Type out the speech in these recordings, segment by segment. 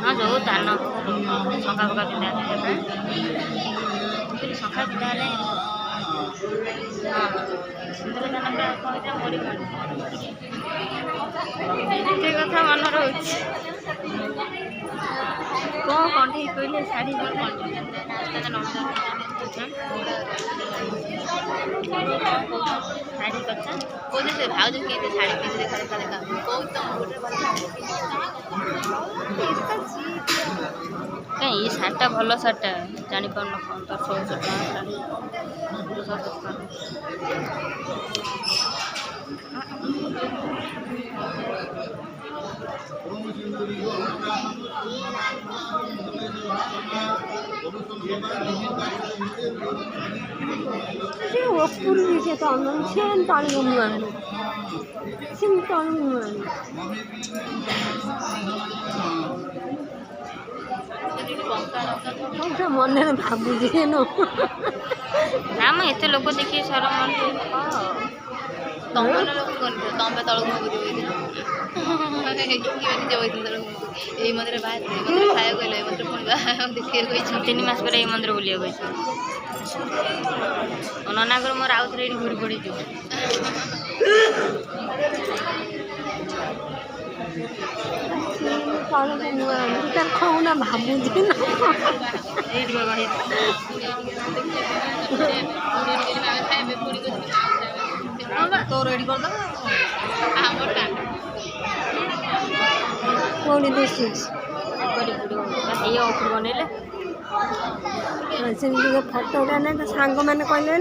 हाँ जो धान शंखा पका पिंधा शंखा पिंधा हाँ सुंदर धान एते कथा मन रोच कौन कंठे कहले शाढ़ी शाढ़ी कच्चा कौन से भाज के शाढ़ी पीस देखा देखा देखा कौन तो कहीं ये शार्टा भल शार्टा जापर न कौन तो 1600 मन भावुची ना मैं एत लोक देखिए शरम तुम तुम तलक ये मंदिर बाहर खाया कहले मंदिर पुणी देखिए 3 मास पर ये मंदिर बुलिया ननागर मोर आउ थे घूरी पड़ी खाऊना भावुची तो रेडी कर कौन देखी बनइले फटोटा ना तो सांग मैंने कहले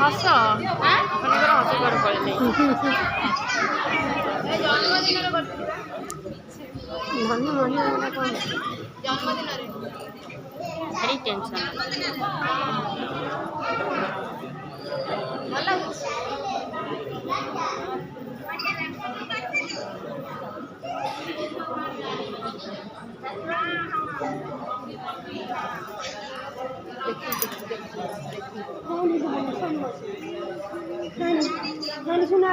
हस हस पड़े धन मन भारी टेंशन सुना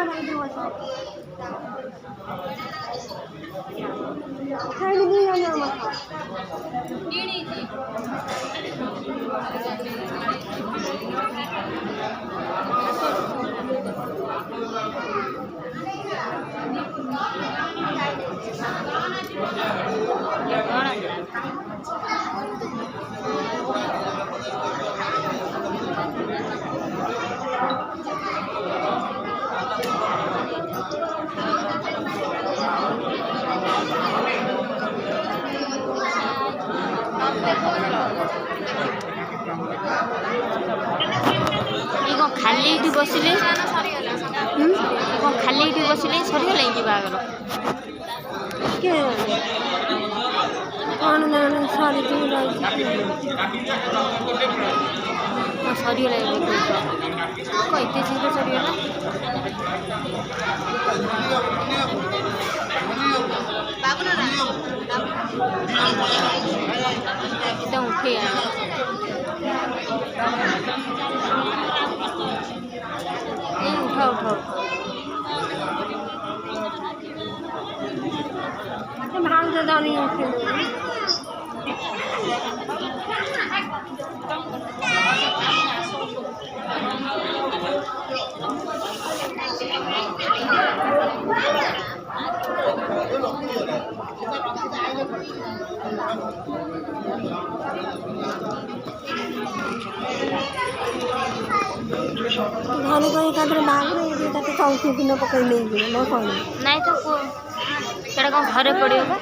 खाली बसिले खाली बसिले सरीगला कि बागर कौन सरी सरीगला एत शीघ्र सरीगला एकदम उठे उठा उठा ଭାଉଜ ଧରି ଆସିଲୁ ଘରେ କହି ତାପରେ ବାହାଘର ତାକୁ 34 ଦିନ ପକେଇ ନେଇଯିବ ମୋ କହିଲେ ନାଇଁ ତ ସେଇଟା କ'ଣ ଘରେ ପଡ଼ିବ ବା